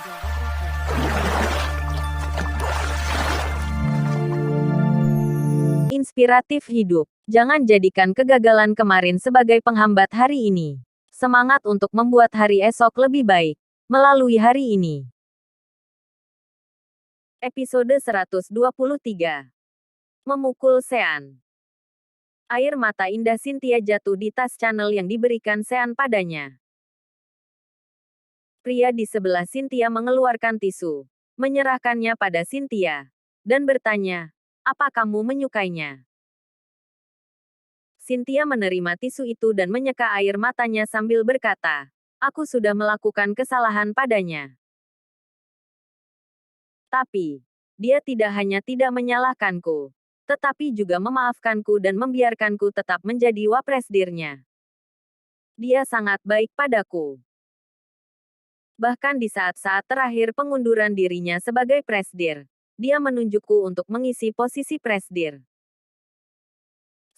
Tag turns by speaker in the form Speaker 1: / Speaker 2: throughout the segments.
Speaker 1: Jaga prokes. Inspiratif hidup. Jangan jadikan kegagalan kemarin sebagai penghambat hari ini. Semangat untuk membuat hari esok lebih baik melalui hari ini. Episode 123. Memukul Sean. Air mata indah Cynthia jatuh di tas Chanel yang diberikan Sean padanya. Pria di sebelah Cynthia mengeluarkan tisu, menyerahkannya pada Cynthia, dan bertanya, "Apa kamu menyukainya?" Cynthia menerima tisu itu dan menyeka air matanya sambil berkata, "Aku sudah melakukan kesalahan padanya." Tapi, dia tidak hanya tidak menyalahkanku, tetapi juga memaafkanku dan membiarkanku tetap menjadi wapresdirnya. Dia sangat baik padaku. Bahkan di saat-saat terakhir pengunduran dirinya sebagai presdir, dia menunjukku untuk mengisi posisi presdir.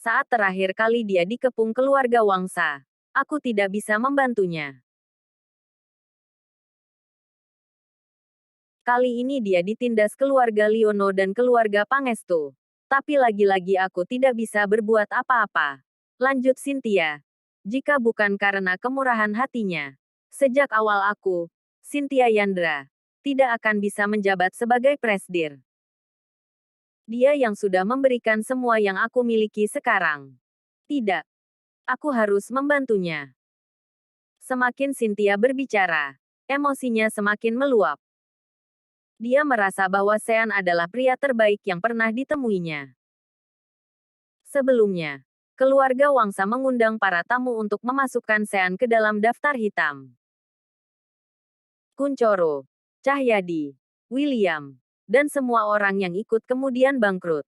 Speaker 1: Saat terakhir kali dia dikepung keluarga Wangsa, aku tidak bisa membantunya. Kali ini dia ditindas keluarga Liono dan keluarga Pangestu. Tapi lagi-lagi aku tidak bisa berbuat apa-apa. Lanjut Cynthia. Jika bukan karena kemurahan hatinya. Sejak awal aku, Cynthia Yandra, tidak akan bisa menjabat sebagai presdir. Dia yang sudah memberikan semua yang aku miliki sekarang. Tidak. Aku harus membantunya. Semakin Cynthia berbicara, emosinya semakin meluap. Dia merasa bahwa Sean adalah pria terbaik yang pernah ditemuinya. Sebelumnya, keluarga Wangsa mengundang para tamu untuk memasukkan Sean ke dalam daftar hitam. Kuncoro, Cahyadi, William, dan semua orang yang ikut kemudian bangkrut.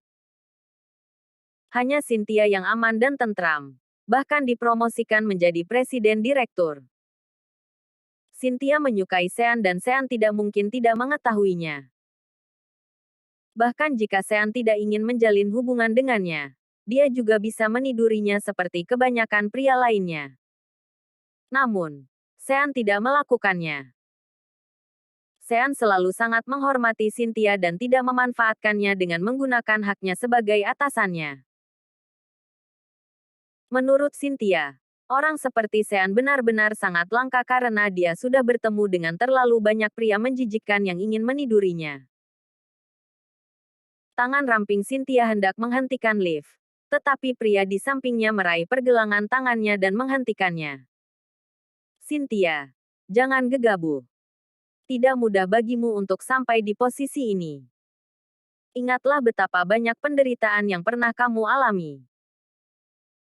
Speaker 1: Hanya Cynthia yang aman dan tentram, bahkan dipromosikan menjadi presiden direktur. Cynthia menyukai Sean dan Sean tidak mungkin tidak mengetahuinya. Bahkan jika Sean tidak ingin menjalin hubungan dengannya, dia juga bisa menidurinya seperti kebanyakan pria lainnya. Namun, Sean tidak melakukannya. Sean selalu sangat menghormati Cynthia dan tidak memanfaatkannya dengan menggunakan haknya sebagai atasannya. Menurut Cynthia, orang seperti Sean benar-benar sangat langka karena dia sudah bertemu dengan terlalu banyak pria menjijikkan yang ingin menidurinya. Tangan ramping Cynthia hendak menghentikan lift. Tetapi pria di sampingnya meraih pergelangan tangannya dan menghentikannya. Cynthia, jangan gegabah. Tidak mudah bagimu untuk sampai di posisi ini. Ingatlah betapa banyak penderitaan yang pernah kamu alami.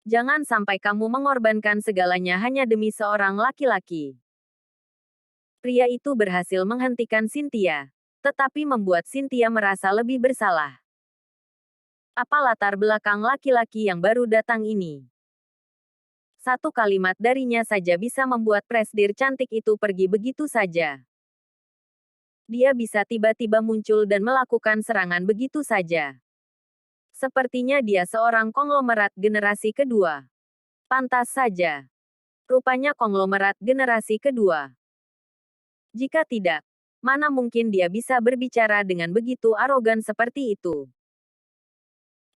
Speaker 1: Jangan sampai kamu mengorbankan segalanya hanya demi seorang laki-laki. Pria itu berhasil menghentikan Cynthia, tetapi membuat Cynthia merasa lebih bersalah. Apa latar belakang laki-laki yang baru datang ini? Satu kalimat darinya saja bisa membuat presdir cantik itu pergi begitu saja. Dia bisa tiba-tiba muncul dan melakukan serangan begitu saja. Sepertinya dia seorang konglomerat generasi kedua. Pantas saja. Rupanya konglomerat generasi kedua. Jika tidak, mana mungkin dia bisa berbicara dengan begitu arogan seperti itu.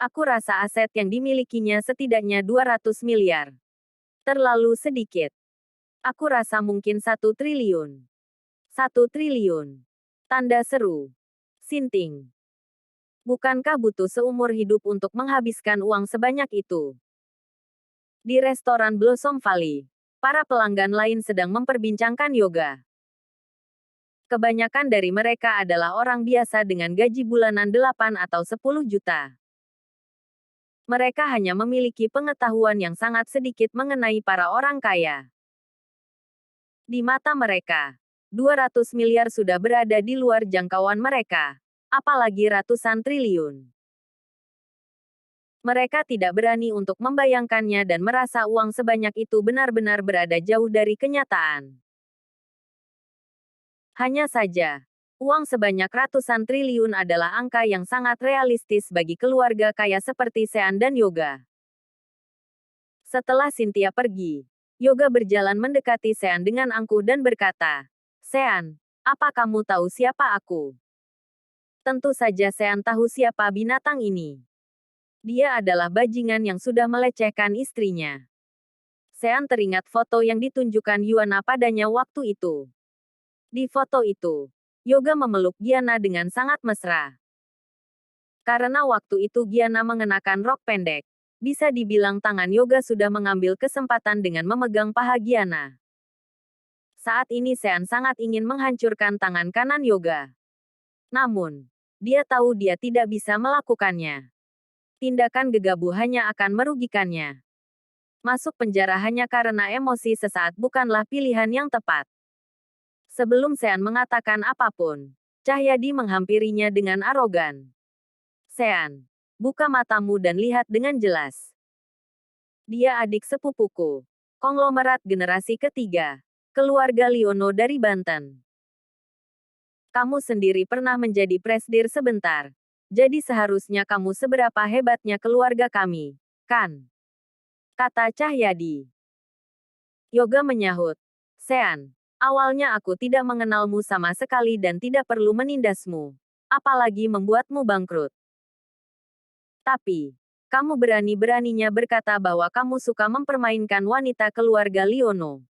Speaker 1: Aku rasa aset yang dimilikinya setidaknya 200 miliar. Terlalu sedikit. Aku rasa mungkin 1 triliun. 1 triliun. Tanda seru. Sinting. Bukankah butuh seumur hidup untuk menghabiskan uang sebanyak itu? Di restoran Blossom Valley, para pelanggan lain sedang memperbincangkan yoga. Kebanyakan dari mereka adalah orang biasa dengan gaji bulanan 8 atau 10 juta. Mereka hanya memiliki pengetahuan yang sangat sedikit mengenai para orang kaya. Di mata mereka, 200 miliar sudah berada di luar jangkauan mereka, apalagi ratusan triliun. Mereka tidak berani untuk membayangkannya dan merasa uang sebanyak itu benar-benar berada jauh dari kenyataan. Hanya saja, uang sebanyak ratusan triliun adalah angka yang sangat realistis bagi keluarga kaya seperti Sean dan Yoga. Setelah Cynthia pergi, Yoga berjalan mendekati Sean dengan angkuh dan berkata, "Sean, Apa kamu tahu siapa aku? Tentu saja Sean tahu siapa binatang ini. Dia adalah bajingan yang sudah melecehkan istrinya. Sean teringat foto yang ditunjukkan Yuana padanya waktu itu. Di foto itu, Yoga memeluk Giana dengan sangat mesra. Karena waktu itu Giana mengenakan rok pendek, bisa dibilang tangan Yoga sudah mengambil kesempatan dengan memegang paha Giana. Saat ini Sean sangat ingin menghancurkan tangan kanan Yoga. Namun, dia tahu dia tidak bisa melakukannya. Tindakan gegabah hanya akan merugikannya. Masuk penjara hanya karena emosi sesaat bukanlah pilihan yang tepat. Sebelum Sean mengatakan apapun, Cahyadi menghampirinya dengan arogan. Sean, buka matamu dan lihat dengan jelas. Dia adik sepupuku. Konglomerat generasi ketiga. Keluarga Liono dari Banten. Kamu sendiri pernah menjadi presdir sebentar. Jadi seharusnya kamu seberapa hebatnya keluarga kami, kan? Kata Cahyadi. Yoga menyahut. Sean, awalnya aku tidak mengenalmu sama sekali dan tidak perlu menindasmu. Apalagi membuatmu bangkrut. Tapi, kamu berani-beraninya berkata bahwa kamu suka mempermainkan wanita keluarga Liono.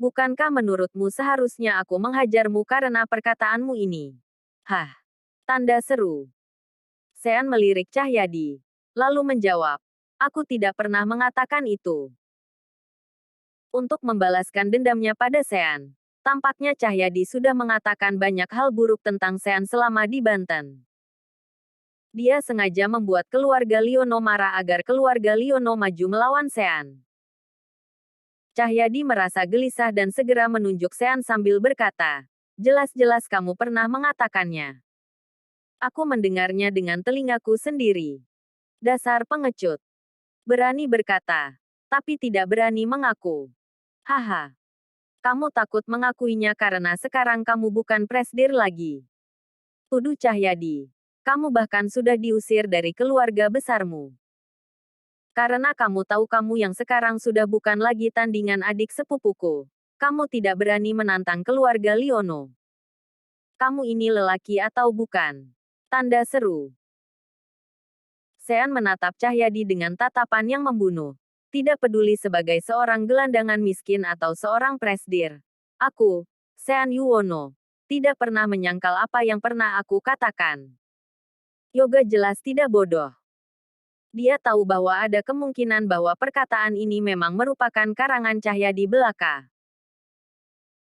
Speaker 1: Bukankah menurutmu seharusnya aku menghajarmu karena perkataanmu ini? Hah? Tanda seru. Sean melirik Cahyadi. Lalu menjawab. Aku tidak pernah mengatakan itu. Untuk membalaskan dendamnya pada Sean, tampaknya Cahyadi sudah mengatakan banyak hal buruk tentang Sean selama di Banten. Dia sengaja membuat keluarga Liono marah agar keluarga Liono maju melawan Sean. Cahyadi merasa gelisah dan segera menunjuk Sean sambil berkata, jelas-jelas kamu pernah mengatakannya. Aku mendengarnya dengan telingaku sendiri. Dasar pengecut. Berani berkata, tapi tidak berani mengaku. Haha. Kamu takut mengakuinya karena sekarang kamu bukan presdir lagi. Tuduh Cahyadi. Kamu bahkan sudah diusir dari keluarga besarmu. Karena kamu tahu kamu yang sekarang sudah bukan lagi tandingan adik sepupuku. Kamu tidak berani menantang keluarga Liono. Kamu ini lelaki atau bukan? Tanda seru. Sean menatap Cahyadi dengan tatapan yang membunuh. Tidak peduli sebagai seorang gelandangan miskin atau seorang presdir. Aku, Sean Yuwono, tidak pernah menyangkal apa yang pernah aku katakan. Yoga jelas tidak bodoh. Dia tahu bahwa ada kemungkinan bahwa perkataan ini memang merupakan karangan Cahyadi belaka.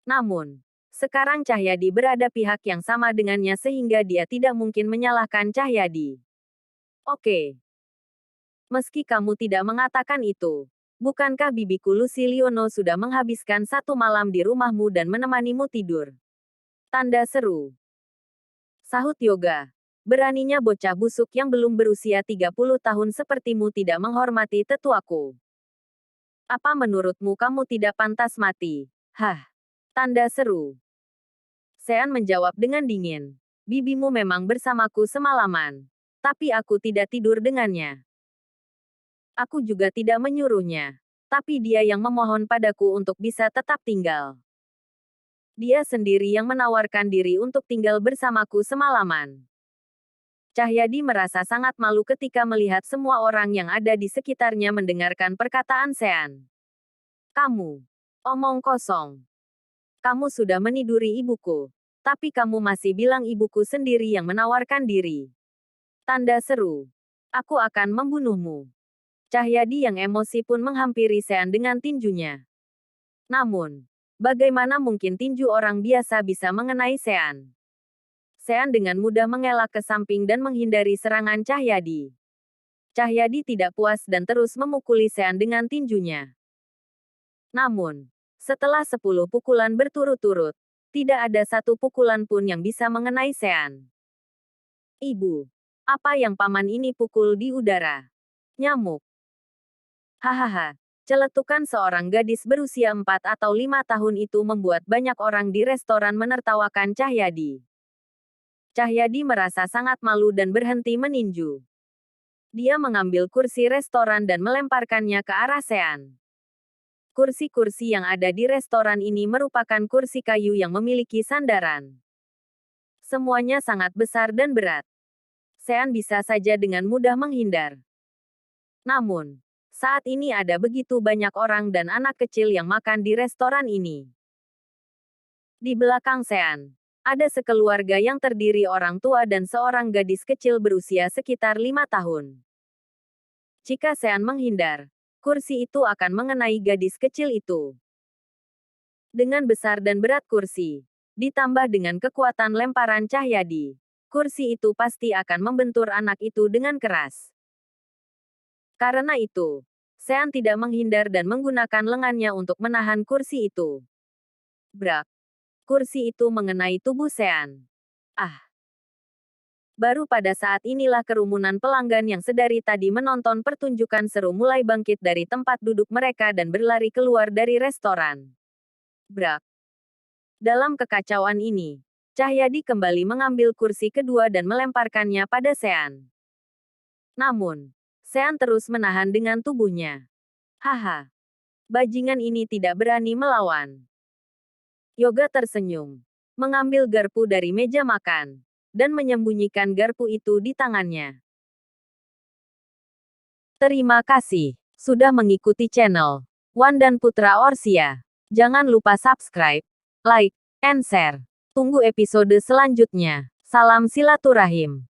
Speaker 1: Namun, sekarang Cahyadi berada pihak yang sama dengannya sehingga dia tidak mungkin menyalahkan Cahyadi. Oke. Meski kamu tidak mengatakan itu, bukankah bibiku Lucy Liono sudah menghabiskan satu malam di rumahmu dan menemanimu tidur? Tanda seru. Sahut Yoga. Beraninya bocah busuk yang belum berusia 30 tahun sepertimu tidak menghormati tetuaku. Apa menurutmu kamu tidak pantas mati? Hah? Tanda seru. Sean menjawab dengan dingin. Bibimu memang bersamaku semalaman. Tapi aku tidak tidur dengannya. Aku juga tidak menyuruhnya. Tapi dia yang memohon padaku untuk bisa tetap tinggal. Dia sendiri yang menawarkan diri untuk tinggal bersamaku semalaman. Cahyadi merasa sangat malu ketika melihat semua orang yang ada di sekitarnya mendengarkan perkataan Sean. Kamu. Omong kosong. Kamu sudah meniduri ibuku. Tapi kamu masih bilang ibuku sendiri yang menawarkan diri. Tanda seru. Aku akan membunuhmu. Cahyadi yang emosi pun menghampiri Sean dengan tinjunya. Namun, bagaimana mungkin tinju orang biasa bisa mengenai Sean? Sean dengan mudah mengelak ke samping dan menghindari serangan Cahyadi. Cahyadi tidak puas dan terus memukuli Sean dengan tinjunya. Namun, setelah 10 pukulan berturut-turut, tidak ada satu pukulan pun yang bisa mengenai Sean. Ibu, apa yang paman ini pukul di udara? Nyamuk. Hahaha. Celetukan seorang gadis berusia 4 atau 5 tahun itu membuat banyak orang di restoran menertawakan Cahyadi. Cahyadi merasa sangat malu dan berhenti meninju. Dia mengambil kursi restoran dan melemparkannya ke arah Sean. Kursi-kursi yang ada di restoran ini merupakan kursi kayu yang memiliki sandaran. Semuanya sangat besar dan berat. Sean bisa saja dengan mudah menghindar. Namun, saat ini ada begitu banyak orang dan anak kecil yang makan di restoran ini. Di belakang Sean, ada sekeluarga yang terdiri orang tua dan seorang gadis kecil berusia sekitar 5 tahun. Jika Sean menghindar, kursi itu akan mengenai gadis kecil itu. Dengan besar dan berat kursi, ditambah dengan kekuatan lemparan cahaya di kursi itu pasti akan membentur anak itu dengan keras. Karena itu, Sean tidak menghindar dan menggunakan lengannya untuk menahan kursi itu. Brak! Kursi itu mengenai tubuh Sean. Ah! Baru pada saat inilah kerumunan pelanggan yang sedari tadi menonton pertunjukan seru mulai bangkit dari tempat duduk mereka dan berlari keluar dari restoran. Brak! Dalam kekacauan ini, Cahyadi kembali mengambil kursi kedua dan melemparkannya pada Sean. Namun, Sean terus menahan dengan tubuhnya. Haha. Bajingan ini tidak berani melawan. Yoga tersenyum, mengambil garpu dari meja makan, dan menyembunyikan garpu itu di tangannya. Terima kasih sudah mengikuti channel Wan dan Putra Orsia. Jangan lupa subscribe, like, and share. Tunggu episode selanjutnya. Salam silaturahim.